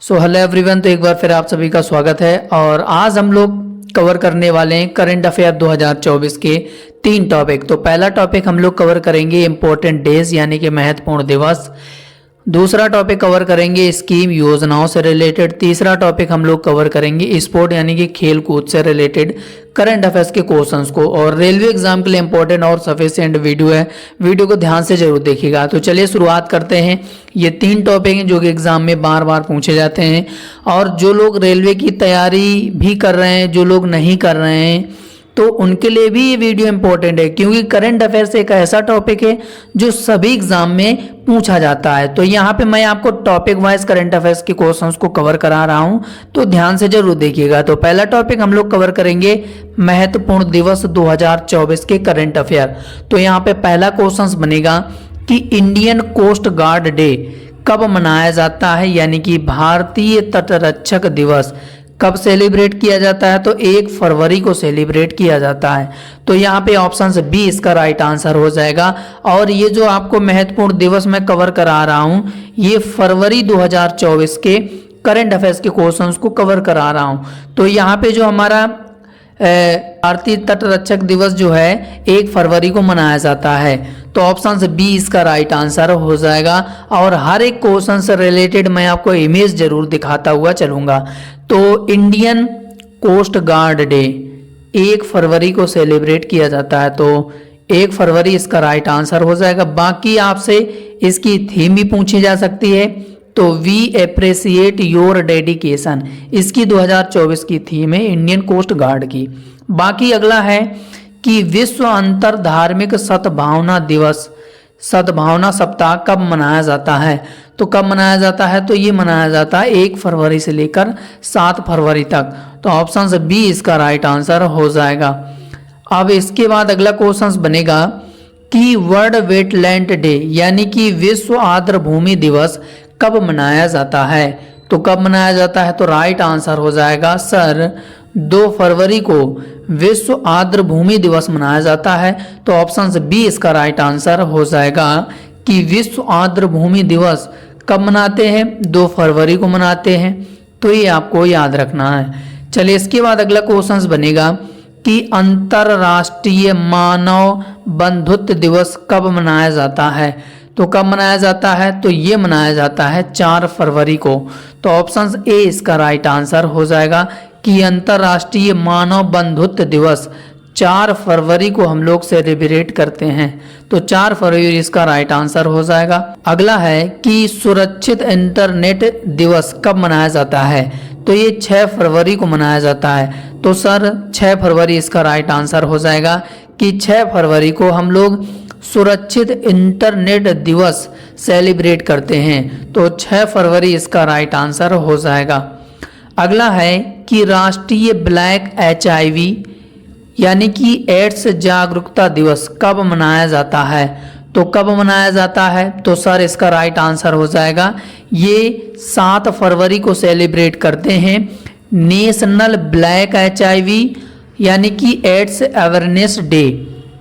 So hello everyone, तो एक बार फिर आप सभी का स्वागत है। और आज हम लोग कवर करने वाले हैं करंट अफेयर 2024 के 3 टॉपिक। तो पहला टॉपिक हम लोग कवर करेंगे इम्पोर्टेंट डेज यानी कि महत्वपूर्ण दिवस। दूसरा टॉपिक कवर करेंगे स्कीम योजनाओं से रिलेटेड। तीसरा टॉपिक हम लोग कवर करेंगे स्पोर्ट यानी कि खेल कूद से रिलेटेड करंट अफेयर्स के क्वेश्चंस को। और रेलवे एग्जाम के लिए इंपॉर्टेंट और सफिशिएंट वीडियो है, वीडियो को ध्यान से जरूर देखिएगा। तो चलिए शुरुआत करते हैं। ये 3 टॉपिक हैं जो कि एग्जाम में बार बार पूछे जाते हैं। और जो लोग रेलवे की तैयारी भी कर रहे हैं, जो लोग नहीं कर रहे हैं, तो उनके लिए भी ये वीडियो इंपॉर्टेंट है, क्योंकि करंट अफेयर्स एक ऐसा टॉपिक है जो सभी एग्जाम में पूछा जाता है। तो यहाँ पे मैं आपको टॉपिक वाइज करंट अफेयर्स के क्वेश्चंस को कवर करा रहा हूँ, तो ध्यान से जरूर देखिएगा। तो पहला टॉपिक हम लोग कवर करेंगे महत्वपूर्ण दिवस 2024 के करंट अफेयर। तो यहाँ पे पहला क्वेश्चन बनेगा कि इंडियन कोस्ट गार्ड डे कब मनाया जाता है, यानी कि भारतीय तटरक्षक दिवस कब सेलिब्रेट किया जाता है। तो 1 फरवरी को सेलिब्रेट किया जाता है। तो यहाँ पे ऑप्शन बी इसका राइट आंसर हो जाएगा। और ये जो आपको महत्वपूर्ण दिवस मैं कवर करा रहा हूँ, ये फरवरी 2024 के करंट अफेयर्स के क्वेश्चंस को कवर करा रहा हूँ। तो यहाँ पे जो हमारा भारतीय तटरक्षक दिवस जो है 1 फरवरी को मनाया जाता है। तो ऑप्शन बी इसका राइट आंसर हो जाएगा। और हर एक क्वेश्चन से रिलेटेड मैं आपको इमेज जरूर दिखाता हुआ चलूंगा। तो इंडियन कोस्ट गार्ड डे 1 फरवरी को सेलिब्रेट किया जाता है। तो 1 फरवरी इसका राइट आंसर हो जाएगा। बाकी आपसे इसकी थीम भी पूछी जा सकती है। तो वी अप्रिशिएट योर डेडिकेशन, इसकी 2024 की थीम है इंडियन कोस्ट गार्ड की। बाकी अगला है कि विश्व अंतर धार्मिक सद्भावना दिवस, सद्भावना सप्ताह कब मनाया जाता है। तो कब मनाया जाता है, तो ये मनाया जाता है 1 फरवरी से लेकर 7 फरवरी तक। तो ऑप्शन बी इसका राइट आंसर हो जाएगा। अब इसके बाद अगला क्वेश्चन बनेगा कि वर्ल्ड वेटलैंड डे यानी कि विश्व आर्द्र भूमि दिवस कब मनाया जाता है। तो कब मनाया जाता है, तो राइट आंसर हो जाएगा सर 2 फरवरी को विश्व आर्द्र भूमि दिवस मनाया जाता है। तो ऑप्शन बी इसका राइट आंसर हो जाएगा कि विश्व आर्द्र भूमि दिवस कब मनाते हैं, 2 फरवरी को मनाते हैं। तो ये आपको याद रखना है। चलिए इसके बाद अगला क्वेश्चन बनेगा कि अंतरराष्ट्रीय मानव बंधुत्व दिवस कब मनाया जाता है। तो कब मनाया जाता है, तो ये मनाया जाता है 4 फरवरी को। तो ऑप्शन ए इसका राइट आंसर हो जाएगा कि अंतरराष्ट्रीय मानव बंधुत्व दिवस 4 फरवरी को हम लोग सेलिब्रेट करते हैं। तो 4 फरवरी इसका राइट आंसर हो जाएगा। अगला है कि सुरक्षित इंटरनेट दिवस कब मनाया जाता है। तो ये 6 फरवरी को मनाया जाता है। तो सर 6 फरवरी इसका राइट आंसर हो जाएगा कि 6 फरवरी को हम लोग सुरक्षित इंटरनेट दिवस सेलिब्रेट करते हैं। तो 6 फरवरी इसका राइट आंसर हो जाएगा। अगला है कि राष्ट्रीय ब्लैक HIV यानी कि एड्स जागरूकता दिवस कब मनाया जाता है। तो कब मनाया जाता है, तो सर इसका राइट आंसर हो जाएगा ये 7 फरवरी को सेलिब्रेट करते हैं। नेशनल ब्लैक HIV यानी कि एड्स अवेयरनेस डे,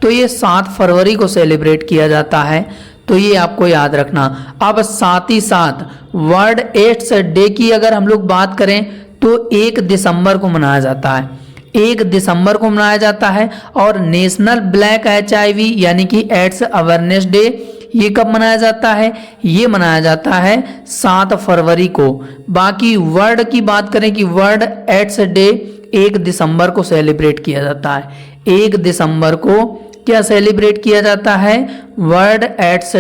तो ये 7 फरवरी को सेलिब्रेट किया जाता है। तो ये आपको याद रखना। अब साथ ही साथ वर्ल्ड एड्स डे की अगर हम लोग बात करें तो 1 दिसंबर को मनाया जाता है। 1 दिसंबर को मनाया जाता है। और नेशनल ब्लैक HIV यानी कि एड्स अवेयरनेस डे ये कब मनाया जाता है, ये मनाया जाता है 7 फरवरी को। बाकी वर्ल्ड की बात करें कि वर्ल्ड एड्स डे 1 दिसंबर को सेलिब्रेट किया जाता है। 1 दिसंबर को क्या सेलिब्रेट किया जाता है, वर्ल्ड एड्स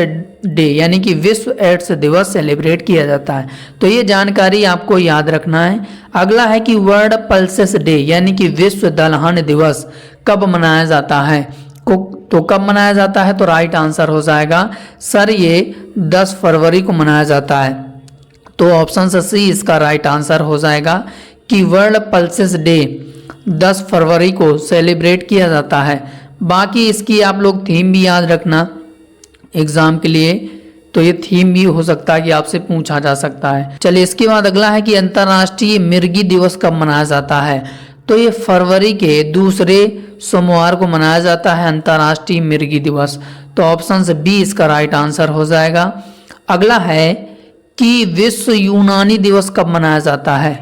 डे यानी कि विश्व एड्स दिवस सेलिब्रेट किया जाता है। तो ये जानकारी आपको याद रखना है। अगला है कि वर्ल्ड पल्सेस डे यानी कि विश्व दलहन दिवस कब मनाया जाता है। तो कब मनाया जाता है, तो राइट आंसर हो जाएगा सर ये 10 फरवरी को मनाया जाता है। तो ऑप्शन सी इसका राइट आंसर हो जाएगा कि वर्ल्ड पल्सेस डे 10 फरवरी को सेलिब्रेट किया जाता है। बाकी इसकी आप लोग थीम भी याद रखना एग्जाम के लिए। तो ये थीम भी हो सकता है कि आपसे पूछा जा सकता है। चलिए इसके बाद अगला है कि अंतर्राष्ट्रीय मिर्गी दिवस कब मनाया जाता है। तो ये फरवरी के दूसरे सोमवार को मनाया जाता है अंतर्राष्ट्रीय मिर्गी दिवस। तो ऑप्शन बी इसका राइट आंसर हो जाएगा। अगला है कि विश्व यूनानी दिवस कब मनाया जाता है?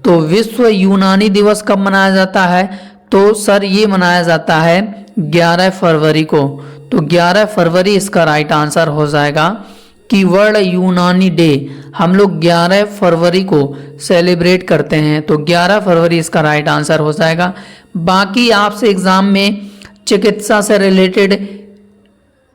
तो विश्व यूनानी दिवस कब मनाया जाता है? तो सर ये मनाया जाता है 11 फरवरी को। तो 11 फरवरी इसका राइट आंसर हो जाएगा कि वर्ल्ड यूनानी डे हम लोग 11 फरवरी को सेलिब्रेट करते हैं। तो 11 फरवरी इसका राइट आंसर हो जाएगा। बाकी आपसे एग्जाम में चिकित्सा से रिलेटेड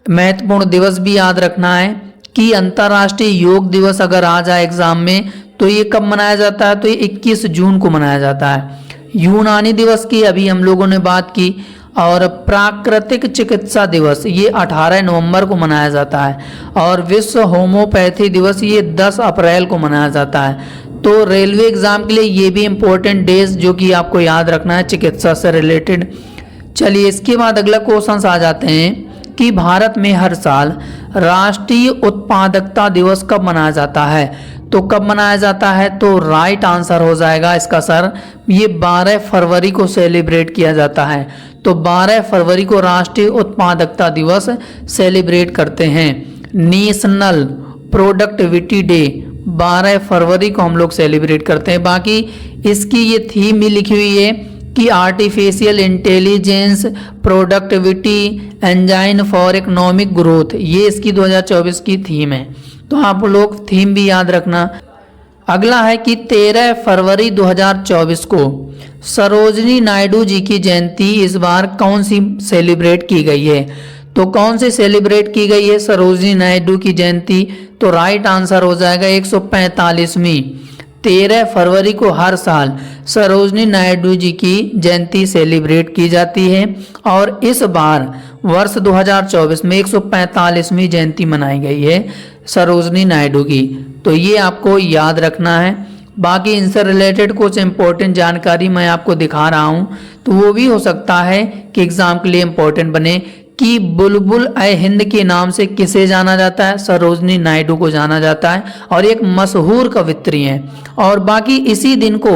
महत्वपूर्ण दिवस भी याद रखना है कि अंतर्राष्ट्रीय योग दिवस अगर आ जाए एग्जाम में तो ये कब मनाया जाता है? तो ये 21 जून को मनाया जाता है। यूनानी दिवस की अभी हम लोगों ने बात की। और प्राकृतिक चिकित्सा दिवस ये 18 नवंबर को मनाया जाता है। और विश्व होम्योपैथी दिवस ये 10 अप्रैल को मनाया जाता है। तो रेलवे एग्जाम के लिए ये भी इम्पोर्टेंट डेज जो कि आपको याद रखना है चिकित्सा से रिलेटेड। चलिए इसके बाद अगला क्वेश्चन आ जाते हैं कि भारत में हर साल राष्ट्रीय उत्पादकता दिवस कब मनाया जाता है? तो कब मनाया जाता है? तो राइट आंसर हो जाएगा इसका सर ये 12 फरवरी को सेलिब्रेट किया जाता है। तो 12 फरवरी को राष्ट्रीय उत्पादकता दिवस सेलिब्रेट करते हैं। नेशनल प्रोडक्टिविटी डे 12 फरवरी को हम लोग सेलिब्रेट करते हैं। बाकी इसकी ये थीम भी लिखी हुई है कि artificial intelligence productivity engine for economic growth, ये इसकी 2024 की थीम है। तो आप लोग थीम भी याद रखना। अगला है कि 13 फरवरी 2024 को सरोजनी नायडू जी की जयंती इस बार कौन सी सेलिब्रेट की गई है? तो कौन सी सेलिब्रेट की गई है सरोजनी नायडू की जयंती? तो राइट आंसर हो जाएगा 145वीं। 13 फरवरी को हर साल सरोजनी नायडू जी की जयंती सेलिब्रेट की जाती है और इस बार वर्ष 2024 में 145वीं जयंती मनाई गई है सरोजनी नायडू की। तो ये आपको याद रखना है। बाकी इनसे रिलेटेड कुछ इंपॉर्टेंट जानकारी मैं आपको दिखा रहा हूँ, तो वो भी हो सकता है कि एग्जाम के लिए इंपॉर्टेंट बने कि बुलबुल ए हिंद के नाम से किसे जाना जाता है? सरोजनी नायडू को जाना जाता है और एक मशहूर कवित्री हैं। और बाकी इसी दिन को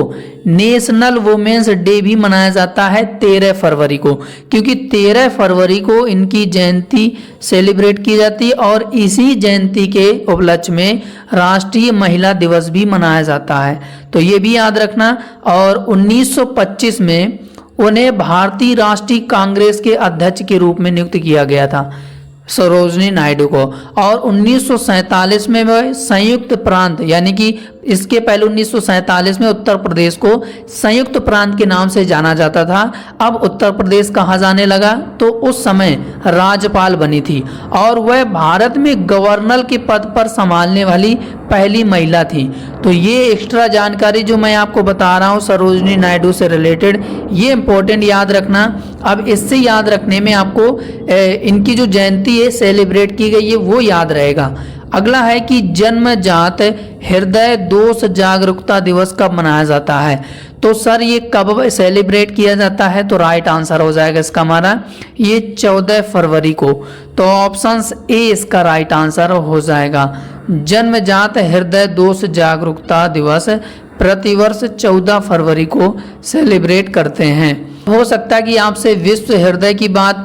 नेशनल वुमेन्स डे भी मनाया जाता है 13 फरवरी को, क्योंकि 13 फरवरी को इनकी जयंती सेलिब्रेट की जाती है और इसी जयंती के उपलक्ष्य में राष्ट्रीय महिला दिवस भी मनाया जाता है। तो ये भी याद रखना। और 1925 में उन्हें भारतीय राष्ट्रीय कांग्रेस के अध्यक्ष के रूप में नियुक्त किया गया था सरोजनी नायडू को। और 1947 में वह संयुक्त प्रांत यानी कि इसके पहले 1947 में उत्तर प्रदेश को संयुक्त प्रांत के नाम से जाना जाता था। अब उत्तर प्रदेश कहाँ जाने लगा? तो उस समय राज्यपाल बनी थी और वह भारत में गवर्नर के पद पर संभालने वाली पहली महिला थी। तो ये एक्स्ट्रा जानकारी जो मैं आपको बता रहा हूँ सरोजनी नायडू से रिलेटेड, ये इंपॉर्टेंट याद रखना। अब इससे याद रखने में आपको इनकी जो जयंती है सेलिब्रेट की गई है वो याद रहेगा। अगला है कि जन्मजात हृदय दोष जागरूकता दिवस कब मनाया जाता है? तो सर ये कब सेलिब्रेट किया जाता है? तो राइट आंसर हो जाएगा इसका हमारा ये 14 फरवरी को। तो ऑप्शन ए इसका राइट आंसर हो जाएगा। जन्मजात हृदय दोष जागरूकता दिवस प्रतिवर्ष 14 फरवरी को सेलिब्रेट करते हैं। हो सकता है कि आपसे विश्व हृदय की बात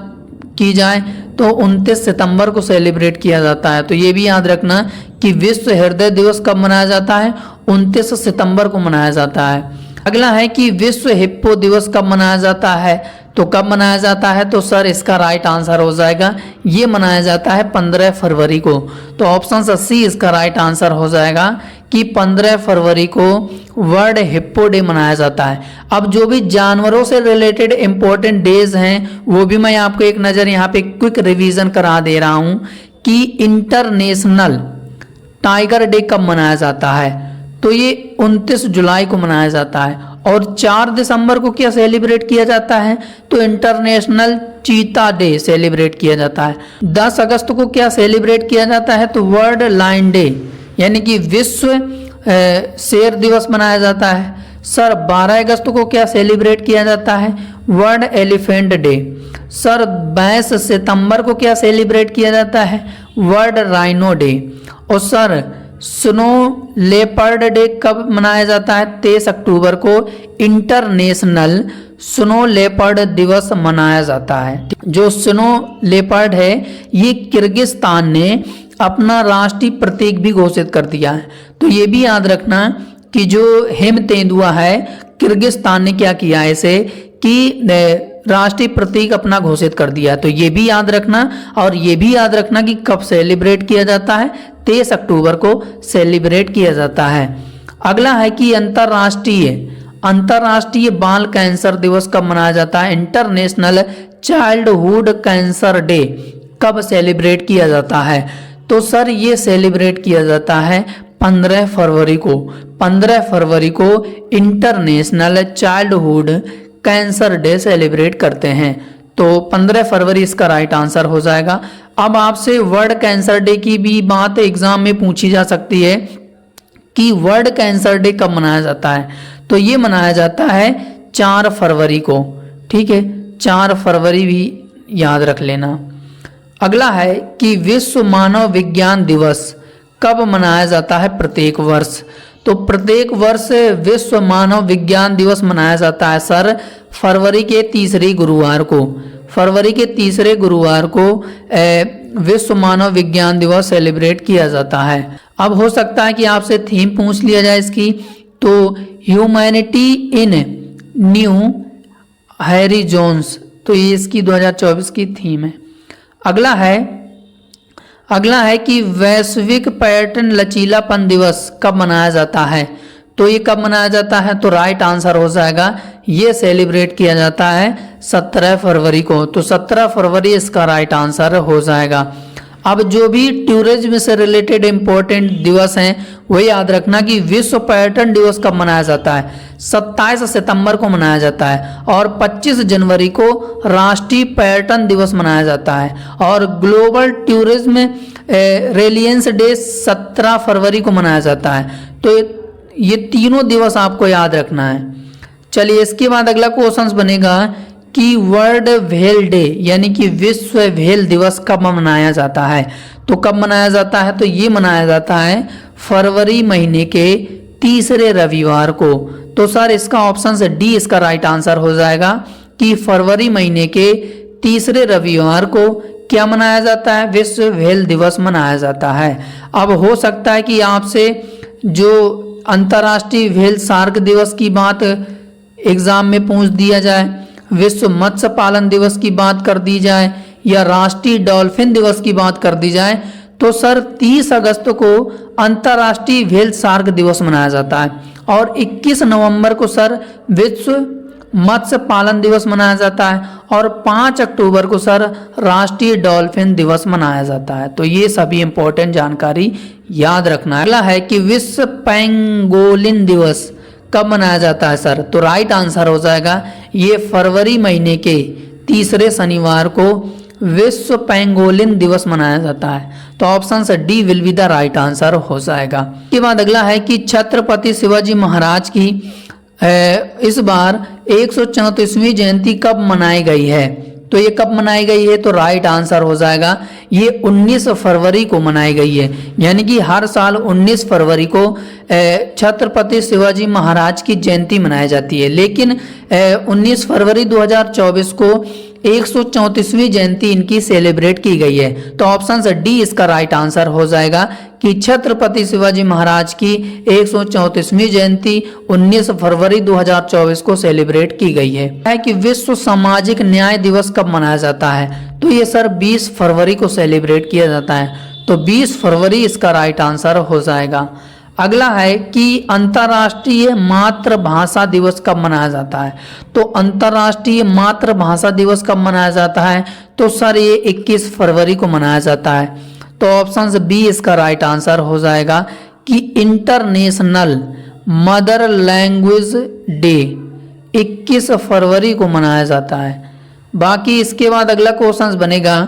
की जाए तो 29 सितंबर को सेलिब्रेट किया जाता है। तो ये भी याद रखना कि विश्व हृदय दिवस कब मनाया जाता है? 29 सितंबर को मनाया जाता है। अगला है कि विश्व हिप्पो दिवस कब मनाया जाता है? तो कब मनाया जाता है? तो सर इसका राइट आंसर हो जाएगा ये मनाया जाता है 15 फरवरी को। तो ऑप्शन सी इसका राइट आंसर हो जाएगा कि 15 फरवरी को वर्ल्ड हिप्पो डे मनाया जाता है। अब जो भी जानवरों से रिलेटेड इंपॉर्टेंट डेज हैं वो भी मैं आपको एक नज़र यहाँ पे क्विक रिवीजन करा दे रहा हूँ कि इंटरनेशनल टाइगर डे कब मनाया जाता है? तो ये 29 जुलाई को मनाया जाता है। और 4 दिसंबर को क्या सेलिब्रेट किया जाता है? तो इंटरनेशनल चीता डे सेलिब्रेट किया जाता है। 10 अगस्त को क्या सेलिब्रेट किया जाता है? तो वर्ल्ड लायन डे यानी कि विश्व शेर दिवस मनाया जाता है। सर 12 अगस्त को क्या सेलिब्रेट किया जाता है? World elephant day. सर 22 सितंबर को क्या सेलिब्रेट किया जाता है? World rhino day. और सर स्नो लेपर्ड डे कब मनाया जाता है? 23 अक्टूबर को इंटरनेशनल स्नो लेपर्ड दिवस मनाया जाता है। जो स्नो लेपर्ड है ये किर्गिस्तान ने अपना राष्ट्रीय प्रतीक भी घोषित कर दिया है। तो ये भी याद रखना कि जो हिम तेंदुआ है, किर्गिस्तान ने क्या किया है इसे कि राष्ट्रीय प्रतीक अपना घोषित कर दिया। तो ये भी याद रखना, और ये भी याद रखना कि कब सेलिब्रेट किया जाता है, 23 अक्टूबर को सेलिब्रेट किया जाता है। अगला है कि अंतर्राष्ट्रीय बाल कैंसर दिवस कब मनाया जाता है, इंटरनेशनल चाइल्डहुड कैंसर डे कब सेलिब्रेट किया जाता है। तो सर ये सेलिब्रेट किया जाता है 15 फरवरी को। 15 फरवरी को international childhood cancer day celebrate करते हैं। तो 15 फरवरी इसका राइट आंसर हो जाएगा। अब आपसे वर्ल्ड कैंसर डे की भी बात एग्जाम में पूछी जा सकती है कि वर्ल्ड कैंसर डे कब मनाया जाता है। तो ये मनाया जाता है 4 फरवरी को। ठीक है, 4 फरवरी भी याद रख लेना। अगला है कि विश्व मानव विज्ञान दिवस कब मनाया जाता है प्रत्येक वर्ष। तो प्रत्येक वर्ष विश्व मानव विज्ञान दिवस मनाया जाता है सर फरवरी के तीसरे गुरुवार को। फरवरी के तीसरे गुरुवार को विश्व मानव विज्ञान दिवस सेलिब्रेट किया जाता है। अब हो सकता है कि आपसे थीम पूछ लिया जाए इसकी, तो ह्यूमैनिटी इन न्यू हैरिजोन्स, तो ये इसकी 2024 की थीम है। अगला है कि वैश्विक पर्यटन लचीलापन दिवस कब मनाया जाता है। तो ये कब मनाया जाता है, तो राइट आंसर हो जाएगा ये सेलिब्रेट किया जाता है 17 फरवरी को। तो 17 फरवरी इसका राइट आंसर हो जाएगा। अब जो भी टूरिज्म से रिलेटेड इंपॉर्टेंट दिवस हैं वो याद रखना कि विश्व पर्यटन दिवस कब मनाया जाता है, 27 सितंबर को मनाया जाता है, और 25 जनवरी को राष्ट्रीय पर्यटन दिवस मनाया जाता है, और ग्लोबल टूरिज्म रेलियंस डे 17 फरवरी को मनाया जाता है। तो ये तीनों दिवस आपको याद रखना है। चलिए इसके बाद अगला क्वेश्चन बनेगा कि वर्ल्ड व्हेल डे यानी कि विश्व व्हेल दिवस कब मनाया जाता है। तो कब मनाया जाता है, तो ये मनाया जाता है फरवरी महीने के तीसरे रविवार को। तो सर इसका ऑप्शन से डी इसका राइट आंसर हो जाएगा कि फरवरी महीने के तीसरे रविवार को क्या मनाया जाता है, विश्व व्हेल दिवस मनाया जाता है। अब हो सकता है कि आपसे जो अंतर्राष्ट्रीय व्हेल शार्क दिवस की बात एग्जाम में पूछ दिया जाए, विश्व मत्स्य पालन दिवस की बात कर दी जाए, या राष्ट्रीय डॉल्फिन दिवस की बात कर दी जाए, तो सर 30 अगस्त को अंतर्राष्ट्रीय व्हेल शार्क दिवस मनाया जाता है, और 21 नवंबर को सर विश्व मत्स्य पालन दिवस मनाया जाता है, और 5 अक्टूबर को सर राष्ट्रीय डॉल्फिन दिवस मनाया जाता है। तो ये सभी इंपॉर्टेंट जानकारी याद रखना है। अगला है कि विश्व पेंगोलिन दिवस कब मनाया जाता है सर। तो राइट आंसर हो जाएगा ये फरवरी महीने के तीसरे शनिवार को विश्व पेंगोलिन दिवस मनाया जाता है। तो ऑप्शन से D will be the right answer हो जाएगा। इसके बाद अगला है कि छत्रपति शिवाजी महाराज की इस बार 134वीं जयंती कब मनाई गई है। तो ये कब मनाई गई है, तो राइट आंसर हो जाएगा ये 19 फरवरी को मनाई गई है। यानी कि हर साल 19 फरवरी को छत्रपति शिवाजी महाराज की जयंती मनाई जाती है, लेकिन 19 फरवरी 2024 को 134वीं जयंती इनकी सेलिब्रेट की गई है। तो ऑप्शन से डी इसका राइट आंसर हो जाएगा कि छत्रपति शिवाजी महाराज की 134वीं जयंती 19 फरवरी 2024 को सेलिब्रेट की गई है। कि विश्व सामाजिक न्याय दिवस कब मनाया जाता है, तो ये सर 20 फरवरी को सेलिब्रेट किया जाता है। तो 20 फरवरी इसका राइट आंसर हो जाएगा। अगला है कि अंतर्राष्ट्रीय मातृभाषा दिवस कब मनाया जाता है। तो अंतर्राष्ट्रीय मातृभाषा दिवस कब मनाया जाता है, तो सर ये 21 फरवरी को मनाया जाता है। तो ऑप्शन बी इसका राइट आंसर हो जाएगा कि इंटरनेशनल मदर लैंग्वेज डे 21 फरवरी को मनाया जाता है। बाकी इसके बाद अगला क्वेश्चन बनेगा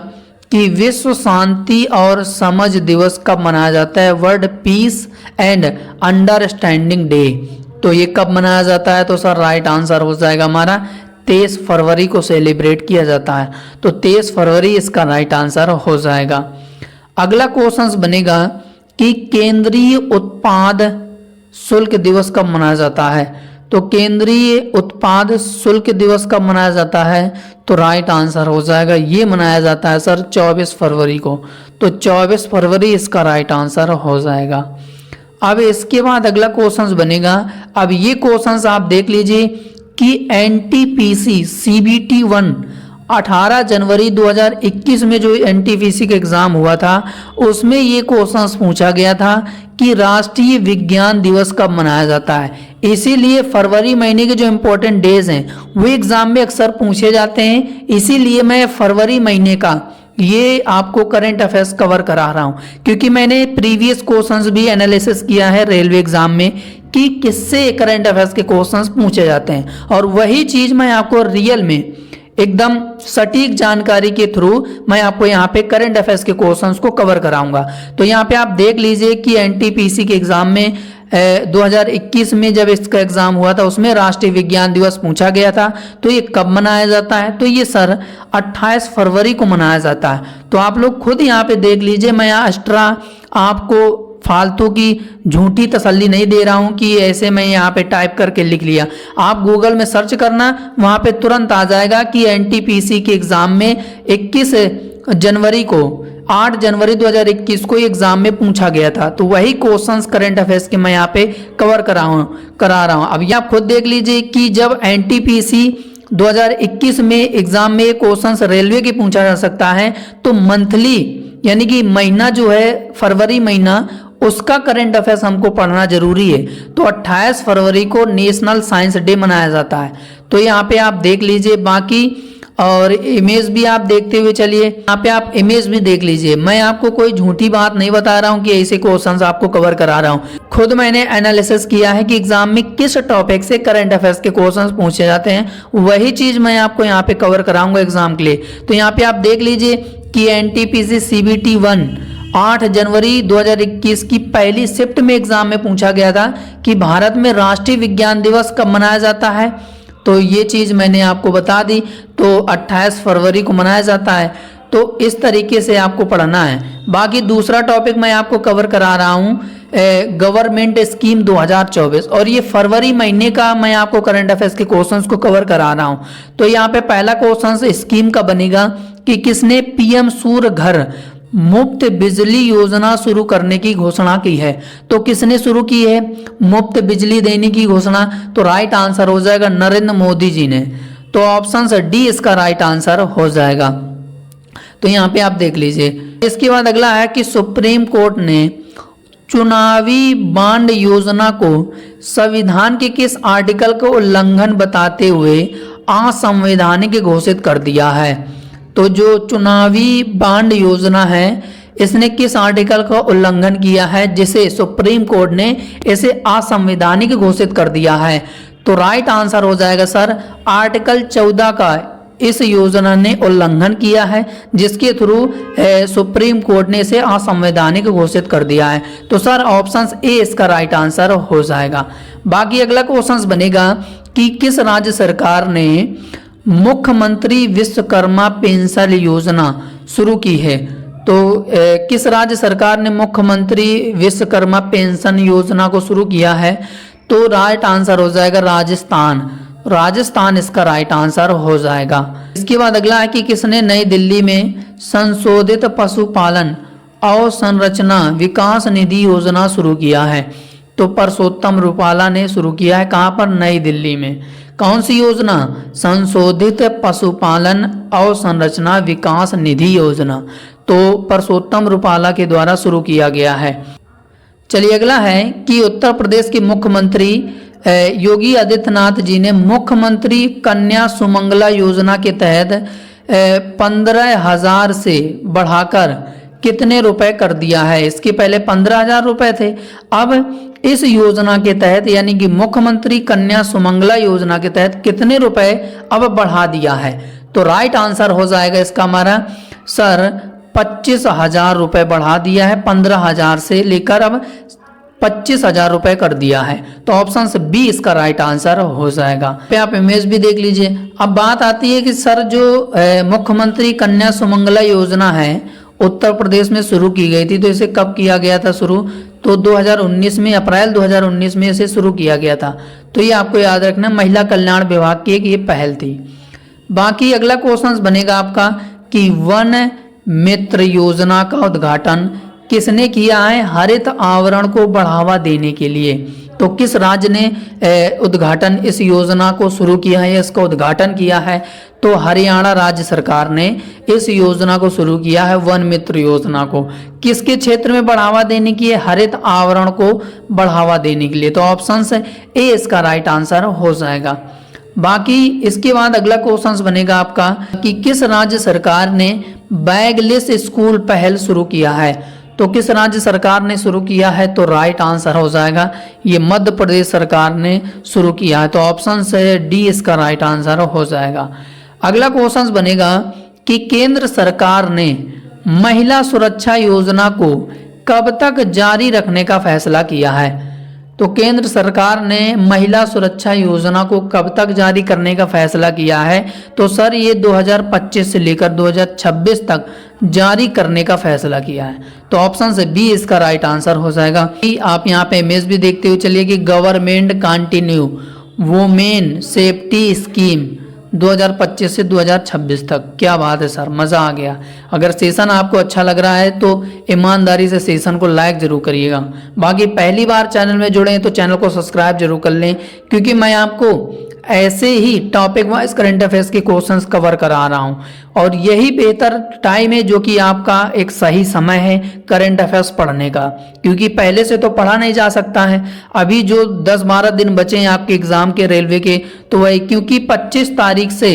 कि विश्व शांति और समझ दिवस कब मनाया जाता है, world peace and understanding day. तो ये कब मनाया जाता है, तो सर राइट आंसर हो जाएगा हमारा 23 फरवरी को सेलिब्रेट किया जाता है। तो 23 फरवरी इसका राइट आंसर हो जाएगा। अगला क्वेश्चन बनेगा कि केंद्रीय उत्पाद शुल्क दिवस कब मनाया जाता है। तो केंद्रीय उत्पाद शुल्क दिवस कब मनाया जाता है? तो राइट आंसर हो जाएगा, ये मनाया जाता है सर 24 फरवरी को। तो 24 फरवरी इसका राइट आंसर हो जाएगा। अब इसके बाद अगला क्वेश्चन बनेगा। अब ये क्वेश्चन आप देख लीजिए कि एनटीपीसी सीबीटी 1 18 जनवरी 2021 में जो एनटीपीसी का एग्जाम हुआ था उसमें ये क्वेश्चन पूछा गया था कि राष्ट्रीय विज्ञान दिवस कब मनाया जाता है। इसीलिए फरवरी महीने के जो इम्पोर्टेंट डेज हैं वो एग्जाम में अक्सर पूछे जाते हैं। इसीलिए मैं फरवरी महीने का ये आपको करंट अफेयर्स कवर करा रहा हूँ, क्योंकि मैंने प्रीवियस क्वेश्चंस भी एनालिसिस किया है रेलवे एग्जाम में कि किससे करंट अफेयर्स के क्वेश्चंस पूछे जाते हैं, और वही चीज मैं आपको रियल में एकदम सटीक जानकारी के थ्रू मैं आपको यहाँ पे करंट अफेयर्स के क्वेश्चंस को कवर कराऊंगा। तो यहाँ पे आप देख लीजिए कि एनटीपीसी के एग्जाम में 2021 में जब इसका एग्जाम हुआ था उसमें राष्ट्रीय विज्ञान दिवस पूछा गया था। तो ये कब मनाया जाता है? तो ये सर 28 फरवरी को मनाया जाता है। तो आप लोग खुद यहाँ पे देख लीजिए, मैं यहाँ एक्स्ट्रा आपको फालतू की झूठी तसल्ली नहीं दे रहा हूं कि ऐसे मैं यहाँ पे टाइप करके लिख लिया। आप गूगल में सर्च करना, वहां पे तुरंत आ जाएगा कि एनटीपीसी के एग्जाम में 21 जनवरी को 8 जनवरी 2021 को एग्जाम में पूछा गया था। तो वही क्वेश्चंस करंट अफेयर्स के मैं यहाँ पे कवर करा रहा हूँ। अब आप खुद देख लीजिए कि जब एनटीपीसी 2021 में एग्जाम में क्वेश्चंस रेलवे के पूछा जा सकता है तो मंथली यानी कि महीना जो है फरवरी महीना उसका करंट अफेयर्स हमको पढ़ना जरूरी है। तो 28 फरवरी को नेशनल साइंस डे मनाया जाता है। तो यहाँ पे आप देख लीजिए बाकी, और इमेज भी आप देखते हुए चलिए, यहाँ पे आप इमेज भी देख लीजिए। मैं आपको कोई झूठी बात नहीं बता रहा हूँ कि ऐसे क्वेश्चंस आपको कवर करा रहा हूँ। खुद मैंने एनालिसिस किया है कि एग्जाम में किस टॉपिक से करंट अफेयर्स के क्वेश्चंस पूछे जाते हैं, वही चीज मैं आपको यहाँ पे कवर कराऊंगा एग्जाम के लिए। तो यहाँ पे आप देख लीजिए कि एनटीपीसी सीबीटी 1 8 जनवरी 2021 की पहली शिफ्ट में एग्जाम में पूछा गया था कि भारत में राष्ट्रीय विज्ञान दिवस कब मनाया जाता है। तो ये चीज मैंने आपको बता दी। तो 28 फरवरी को मनाया जाता है। तो इस तरीके से आपको पढ़ना है। बाकी दूसरा टॉपिक मैं आपको कवर करा रहा हूँ गवर्नमेंट स्कीम 2024, और ये फरवरी महीने का मैं आपको करंट अफेयर्स के क्वेश्चंस को कवर करा रहा हूँ। तो यहाँ पे पहला क्वेश्चन स्कीम का बनेगा कि किसने पीएम सूर्य घर मुफ्त बिजली योजना शुरू करने की घोषणा की है। तो किसने शुरू की है मुफ्त बिजली देने की घोषणा? तो राइट आंसर हो जाएगा नरेंद्र मोदी जी ने। तो ऑप्शन डी इसका राइट आंसर हो जाएगा। तो यहाँ पे आप देख लीजिए। इसके बाद अगला है कि सुप्रीम कोर्ट ने चुनावी बांड योजना को संविधान के किस आर्टिकल को उल्लंघन बताते हुए असंवैधानिक घोषित कर दिया है। तो जो चुनावी बांड योजना है इसने किस आर्टिकल का उल्लंघन किया है जिसे सुप्रीम कोर्ट ने इसे असंवैधानिक घोषित कर दिया है? तो राइट आंसर हो जाएगा सर आर्टिकल 14 का इस योजना ने उल्लंघन किया है, जिसके थ्रू सुप्रीम कोर्ट ने इसे असंवैधानिक घोषित कर दिया है। तो सर ऑप्शन ए इसका राइट आंसर हो जाएगा। बाकी अगला क्वेश्चन बनेगा कि किस राज्य सरकार ने मुख्यमंत्री विश्वकर्मा पेंशन योजना शुरू की है। तो किस राज्य सरकार ने मुख्यमंत्री विश्वकर्मा पेंशन योजना को शुरू किया है? तो राइट आंसर हो जाएगा राजस्थान। राजस्थान इसका राइट आंसर हो जाएगा। इसके बाद अगला है कि किसने नई दिल्ली में संशोधित पशुपालन अवसंरचना विकास निधि योजना शुरू किया है? तो परसोत्तम रूपाला ने शुरू किया है। कहाँ पर? नई दिल्ली में। कौन सी योजना? संशोधित पशुपालन अवसंरचना विकास निधि योजना। तो परसोत्तम रूपाला के द्वारा शुरू किया गया है। चलिए अगला है कि उत्तर प्रदेश के मुख्यमंत्री योगी आदित्यनाथ जी ने मुख्यमंत्री कन्या सुमंगला योजना के तहत 15,000 से बढ़ाकर कितने रुपए कर दिया है? इसके पहले 15,000 रुपए थे। अब इस योजना के तहत यानी कि मुख्यमंत्री कन्या सुमंगला योजना के तहत कितने रुपए अब बढ़ा दिया है? तो राइट आंसर हो जाएगा इसका हमारा सर 25,000 रुपए बढ़ा दिया है। 15,000 से लेकर अब 25,000 रुपए कर दिया है। तो ऑप्शन बी इसका राइट आंसर हो जाएगा। पे आप इमेज भी देख लीजिए। अब बात आती है कि सर जो मुख्यमंत्री कन्या सुमंगला योजना है उत्तर प्रदेश में शुरू की गई थी। तो इसे कब किया गया था शुरू? तो 2019 में, अप्रैल 2019 में इसे शुरू किया गया था। तो ये आपको याद रखना, महिला कल्याण विभाग की एक ये पहल थी। बाकी अगला क्वेश्चन बनेगा आपका कि वन मित्र योजना का उद्घाटन किसने किया है हरित आवरण को बढ़ावा देने के लिए? तो किस राज्य ने उद्घाटन इस योजना को शुरू किया है, इसका उद्घाटन किया है? तो हरियाणा राज्य सरकार ने इस योजना को शुरू किया है, वन मित्र योजना को। किसके क्षेत्र में बढ़ावा देने की है? हरित आवरण को बढ़ावा देने के लिए। तो ऑप्शन ए इसका राइट आंसर हो जाएगा। बाकी इसके बाद अगला क्वेश्चन बनेगा आपका कि किस राज्य सरकार ने बैगलेस स्कूल पहल शुरू किया है? तो किस राज्य सरकार ने शुरू किया है? तो राइट आंसर हो जाएगा, ये मध्य प्रदेश सरकार ने शुरू किया है। तो ऑप्शन से डी इसका राइट आंसर हो जाएगा। अगला क्वेश्चन बनेगा कि केंद्र सरकार ने महिला सुरक्षा योजना को कब तक जारी रखने का फैसला किया है? तो केंद्र सरकार ने महिला सुरक्षा योजना को कब तक जारी करने का फैसला किया है? तो सर ये 2025 से लेकर 2026 तक जारी करने का फैसला किया है। तो ऑप्शन से बी इसका राइट आंसर हो जाएगा। आप यहाँ पे इमेज भी देखते हुए चलिए कि government continue women safety scheme 2025 से 2026 तक। क्या बात है सर, मज़ा आ गया। अगर सेशन आपको अच्छा लग रहा है तो ईमानदारी से सेशन को लाइक जरूर करिएगा। बाकी पहली बार चैनल में जुड़े हैं तो चैनल को सब्सक्राइब जरूर कर लें, क्योंकि मैं आपको ऐसे ही टॉपिक वाइज करंट अफेयर्स के क्वेश्चंस कवर करा रहा हूं और यही बेहतर टाइम है जो कि आपका एक सही समय है करंट अफेयर्स पढ़ने का, क्योंकि पहले से तो पढ़ा नहीं जा सकता है। अभी जो 10-12 दिन बचे हैं आपके एग्जाम के रेलवे के, तो वही, क्योंकि 25 तारीख से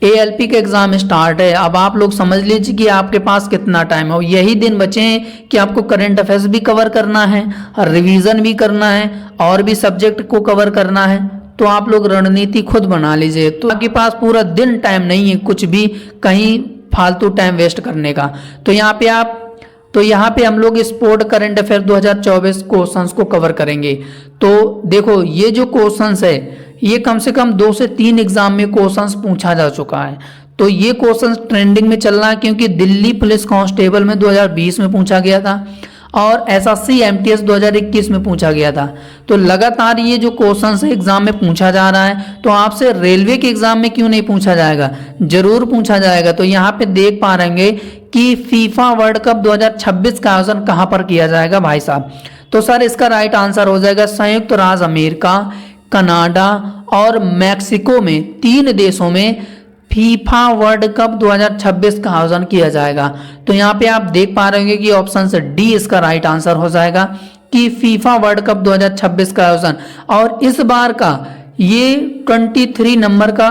ALP का एग्जाम स्टार्ट है। अब आप लोग समझ लीजिए कि आपके पास कितना टाइम है। यही दिन बचे हैं कि आपको करंट अफेयर्स भी कवर करना है, रिवीजन भी करना है और भी सब्जेक्ट को कवर करना है। तो आप लोग रणनीति खुद बना लीजिए। तो आपके पास पूरा दिन टाइम नहीं है कुछ भी कहीं फालतू टाइम वेस्ट करने का। तो यहाँ पे हम लोग स्पोर्ट करंट अफेयर 2024 क्वेश्चंस को कवर करेंगे। तो देखो ये जो क्वेश्चंस है ये कम से कम 2 से 3 एग्जाम में क्वेश्चंस पूछा जा चुका है। तो ये क्वेश्चंस ट्रेंडिंग में चल रहा है, क्योंकि दिल्ली पुलिस कांस्टेबल में 2020 में पूछा गया था और SSC MTS 2021 में पूछा गया था। तो लगातार ये जो क्वेश्चन है एग्जाम में पूछा जा रहा है, तो आपसे रेलवे के एग्जाम में क्यों नहीं पूछा जाएगा? जरूर पूछा जाएगा। तो यहाँ पे देख पा रहेंगे कि फीफा वर्ल्ड कप 2026 का आयोजन कहाँ पर किया जाएगा भाई साहब? तो सर इसका राइट आंसर हो जाएगा संयुक्त राज्य अमेरिका, कनाडा और मैक्सिको में, 3 देशों में फीफा वर्ल्ड कप 2026 का आयोजन किया जाएगा। तो यहाँ पे आप देख पा रहे होंगे कि ऑप्शन से डी इसका राइट आंसर हो जाएगा कि फीफा वर्ल्ड कप 2026 का आयोजन। और इस बार का ये 23 नंबर का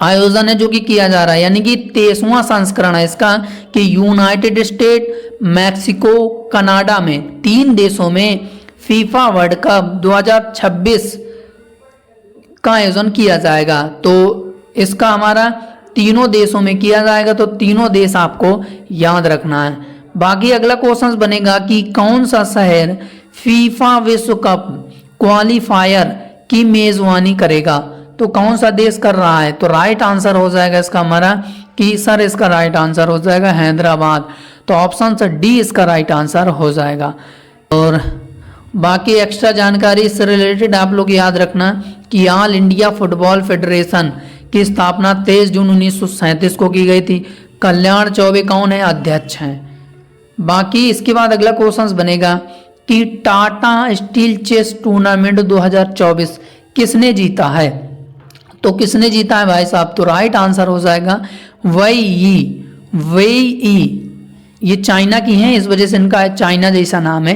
आयोजन है जो कि किया जा रहा है, यानी कि 23वां संस्करण है इसका, कि यूनाइटेड स्टेट, मैक्सिको, कनाडा में 3 देशों में फीफा वर्ल्ड कप 2026 का आयोजन किया जाएगा। तो इसका हमारा तीनों देशों में किया जाएगा। तो तीनों देश आपको याद रखना है। बाकी अगला क्वेश्चन बनेगा कि कौन सा शहर फीफा विश्व कप क्वालिफायर की मेजबानी करेगा? तो कौन सा देश कर रहा है? तो राइट आंसर हो जाएगा इसका हमारा कि सर इसका राइट आंसर हो जाएगा हैदराबाद। तो ऑप्शन से डी इसका राइट आंसर हो जाएगा। और बाकी एक्स्ट्रा जानकारी इससे रिलेटेड आप लोग याद रखना कि ऑल इंडिया फुटबॉल फेडरेशन की स्थापना 23 जून 1937 को की गई थी। कल्याण चौबे कौन है? अध्यक्ष हैं। बाकी इसके बाद अगला क्वेश्चन बनेगा कि टाटा स्टील चेस टूर्नामेंट 2024 किसने जीता है? तो किसने जीता है भाई साहब? तो राइट आंसर हो जाएगा वेई। ये चाइना की हैं, इस वजह से इनका चाइना जैसा नाम है,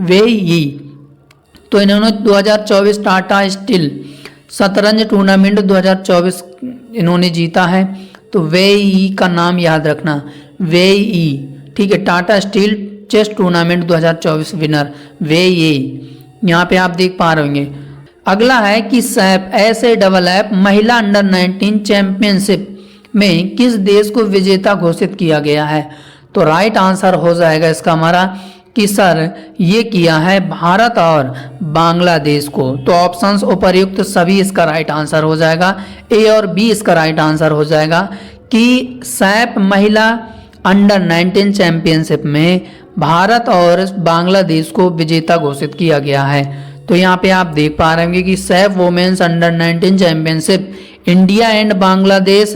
वेई। तो इन्होंने 2024 टाटा स्टील शतरंज टूर्नामेंट 2024 इन्होंने जीता है। तो वेई का नाम याद रखना, वेई, ठीक है। Tata steel chess tournament 2024 winner Wei. यहाँ पे आप देख पा रहे होंगे। अगला है कि सैफ SAFF महिला अंडर 19 चैंपियनशिप में किस देश को विजेता घोषित किया गया है? तो राइट आंसर हो जाएगा इसका हमारा कि सर ये किया है भारत और बांग्लादेश को। तो ऑप्शंस उपर्युक्त सभी इसका राइट आंसर हो जाएगा। ए और बी इसका राइट आंसर हो जाएगा कि सैफ महिला अंडर 19 चैंपियनशिप में भारत और बांग्लादेश को विजेता घोषित किया गया है। तो यहाँ पे आप देख पा रहे होंगे कि Saif women's under 19 championship India and Bangladesh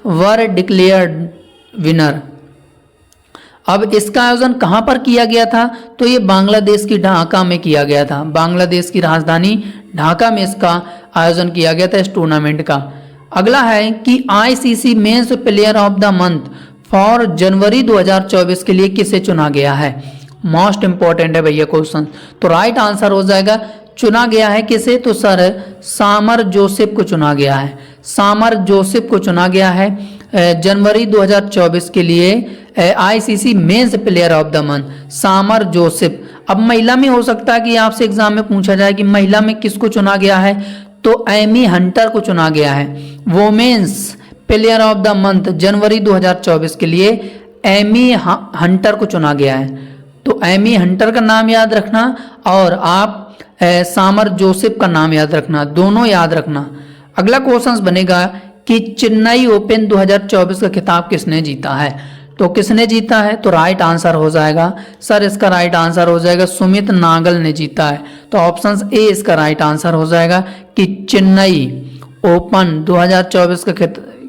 were declared winner. अब इसका आयोजन कहाँ पर किया गया था? तो ये बांग्लादेश की ढाका में किया गया था। बांग्लादेश की राजधानी ढाका में इसका आयोजन किया गया था इस टूर्नामेंट का। अगला है कि ICC men's player of the month for January 2024 के लिए किसे चुना गया है? मोस्ट इंपॉर्टेंट है भैया क्वेश्चन। तो राइट आंसर हो जाएगा चुना गया है किसे? तो सर सामर जोसेफ को चुना गया है। सामर जोसेफ को चुना गया है जनवरी 2024 के लिए ICC men's player of the month Shamar Joseph. अब महिला में हो सकता है कि आपसे एग्जाम में पूछा जाए कि महिला में किसको चुना गया है? तो एमी हंटर को चुना गया है women's player of the month जनवरी 2024 के लिए एमी हंटर को चुना गया है। तो एमी हंटर का नाम याद रखना और आप सामर जोसेफ का नाम याद रखना, दोनों याद रखना। अगला क्वेश्चन बनेगा कि चेन्नई ओपन 2024 का खिताब किसने जीता है? तो किसने जीता है? तो राइट आंसर हो जाएगा सर इसका राइट आंसर हो जाएगा सुमित नागल ने जीता है। तो ऑप्शन ए इसका राइट आंसर हो जाएगा कि चेन्नई ओपन 2024 का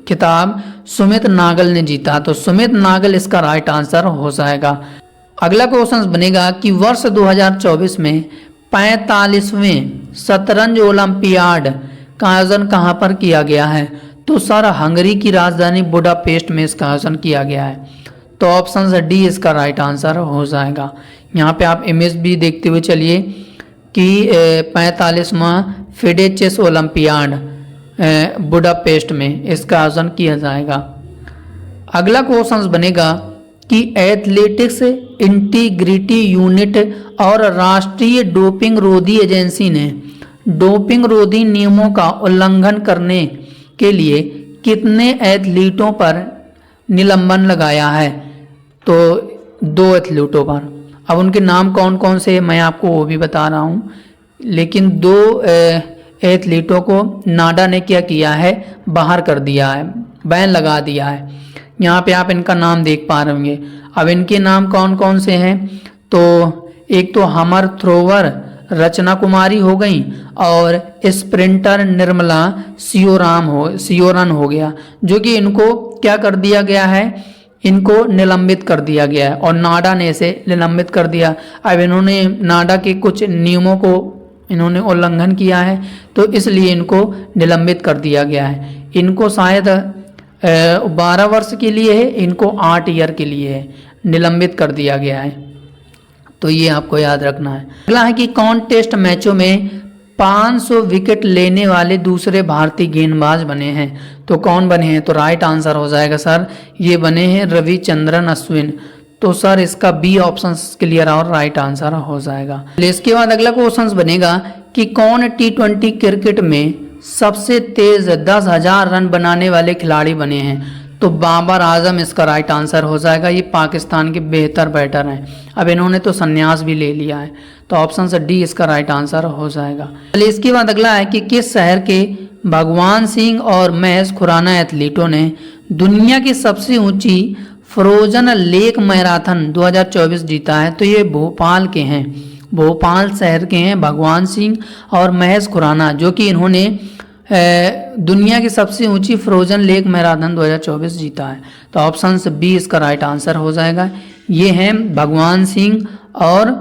खिताब सुमित नागल ने जीता। तो सुमित नागल इसका राइट आंसर हो जाएगा। अगला क्वेश्चन बनेगा कि वर्ष 2024 में 45वें शतरंज ओलंपियाड का आयोजन कहाँ पर किया गया है? तो सर हंगरी की राजधानी बुडापेस्ट में इसका आयोजन किया गया है। तो ऑप्शन डी इसका राइट आंसर हो जाएगा। यहाँ पे आप इमेज भी देखते हुए चलिए कि 45वां फिडे चेस ओलंपियाड बुडापेस्ट में इसका आयोजन किया जाएगा। अगला क्वेश्चन बनेगा कि एथलेटिक्स इंटीग्रिटी यूनिट और राष्ट्रीय डोपिंग रोधी एजेंसी ने डोपिंग रोधी नियमों का उल्लंघन करने के लिए कितने एथलीटों पर निलंबन लगाया है? तो 2 एथलीटों पर। अब उनके नाम कौन कौन से मैं आपको वो भी बता रहा हूँ, लेकिन 2 एथलीटों को नाडा ने क्या किया है? बाहर कर दिया है, बैन लगा दिया है। यहाँ पे आप इनका नाम देख पा रहे होंगे। अब इनके नाम कौन कौन से हैं? तो एक तो हमर थ्रोवर रचना कुमारी हो गई और स्प्रिंटर निर्मला सियोरन हो गया, जो कि इनको क्या कर दिया गया है? इनको निलंबित कर दिया गया है और नाडा ने इसे निलंबित कर दिया। अब इन्होंने नाडा के कुछ नियमों को इन्होंने उल्लंघन किया है तो इसलिए इनको निलंबित कर दिया गया है। इनको शायद 12 वर्ष के लिए है, इनको 8 ईयर के लिए है, निलंबित कर दिया गया है। तो ये आपको याद रखना है। अगला है कि कौन टेस्ट मैचों में 500 विकेट लेने वाले दूसरे भारतीय गेंदबाज बने हैं? तो कौन बने हैं? तो राइट आंसर हो जाएगा सर ये बने हैं रविचंद्रन अश्विन। तो सर इसका बी ऑप्शन क्लियर और राइट आंसर हो जाएगा। इसके बाद अगला क्वेश्चन बनेगा कि कौन T20 क्रिकेट में सबसे तेज 10,000 रन बनाने वाले खिलाड़ी बने हैं? तो बाबर आजम इसका राइट आंसर हो जाएगा। ये पाकिस्तान के बेहतर बैटर हैं, अब इन्होंने तो संन्यास भी ले लिया है। तो ऑप्शन से डी इसका राइट आंसर हो जाएगा। चलिए इसके बाद अगला है कि किस शहर के भगवान सिंह और महेश खुराना एथलीटों ने दुनिया की सबसे ऊंची फ्रोजन लेक मैराथन 2024 जीता है? तो ये भोपाल के हैं, भोपाल शहर के हैं भगवान सिंह और महेश खुराना, जो कि इन्होंने दुनिया की सबसे ऊंची फ्रोजन लेक मैराथन 2024 जीता है। तो ऑप्शन बी इसका राइट आंसर हो जाएगा। ये हैं भगवान सिंह और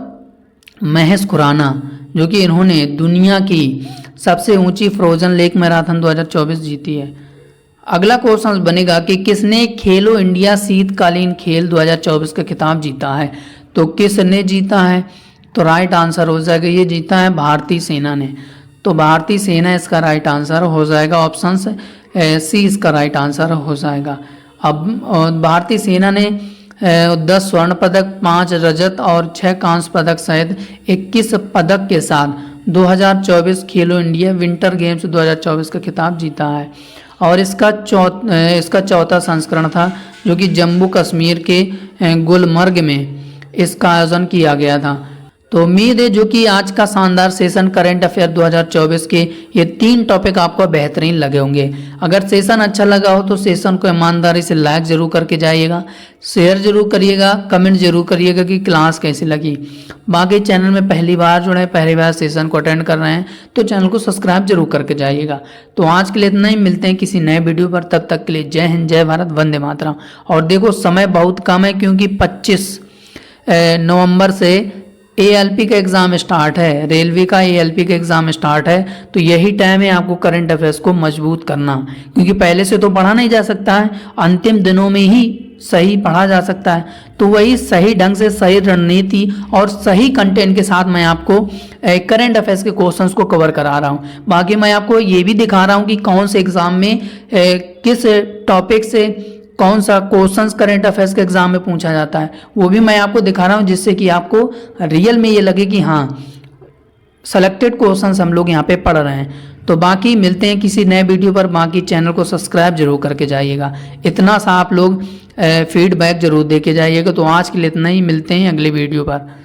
महेश खुराना, जो कि इन्होंने दुनिया की सबसे ऊंची फ्रोजन लेक मैराथन 2024 जीती है। अगला क्वेश्चन बनेगा कि किसने खेलो इंडिया शीतकालीन खेल 2024 का खिताब जीता है? तो किसने जीता है? तो राइट आंसर हो जाएगा ये जीता है भारतीय सेना ने। तो भारतीय सेना इसका राइट आंसर हो जाएगा। ऑप्शन सी इसका राइट आंसर हो जाएगा। अब भारतीय सेना ने 10 स्वर्ण पदक, 5 रजत और 6 कांस्य पदक सहित 21 पदक के साथ 2024 खेलो इंडिया विंटर गेम्स 2024 का खिताब जीता है। और इसका चौथा संस्करण था, जो कि जम्मू कश्मीर के गुलमर्ग में इसका आयोजन किया गया था। तो उम्मीद है जो कि आज का शानदार सेशन करंट अफेयर 2024 के ये 3 टॉपिक आपको बेहतरीन लगे होंगे। अगर सेशन अच्छा लगा हो तो सेशन को ईमानदारी से लाइक जरूर करके जाइएगा, शेयर जरूर करिएगा, कमेंट जरूर करिएगा कि क्लास कैसी लगी। बाकी चैनल में पहली बार जुड़े, पहली बार सेशन को अटेंड कर रहे हैं तो चैनल को सब्सक्राइब जरूर करके जाइएगा। तो आज के लिए इतना ही, मिलते हैं किसी नए वीडियो पर, तब तक के लिए जय हिंद, जय भारत, वंदे मातरम। और देखो समय बहुत कम है क्योंकि 25 नवंबर से ALP का एग्ज़ाम स्टार्ट है, रेलवे का ALP का एग्ज़ाम स्टार्ट है। तो यही टाइम है आपको करंट अफेयर्स को मजबूत करना, क्योंकि पहले से तो पढ़ा नहीं जा सकता है, अंतिम दिनों में ही सही पढ़ा जा सकता है। तो वही सही ढंग से, सही रणनीति और सही कंटेंट के साथ मैं आपको करंट अफेयर्स के क्वेश्चंस को कवर करा रहा हूँ। बाकी मैं आपको ये भी दिखा रहा हूँ कि कौन से एग्ज़ाम में किस टॉपिक से कौन सा क्वेश्चंस करंट अफेयर्स के एग्जाम में पूछा जाता है, वो भी मैं आपको दिखा रहा हूँ, जिससे कि आपको रियल में ये लगे कि हाँ सेलेक्टेड क्वेश्चंस हम लोग यहाँ पे पढ़ रहे हैं। तो बाकी मिलते हैं किसी नए वीडियो पर। बाकी चैनल को सब्सक्राइब जरूर करके जाइएगा, इतना सा आप लोग फीडबैक जरूर दे के जाइएगा। तो आज के लिए इतना ही, मिलते हैं अगले वीडियो पर।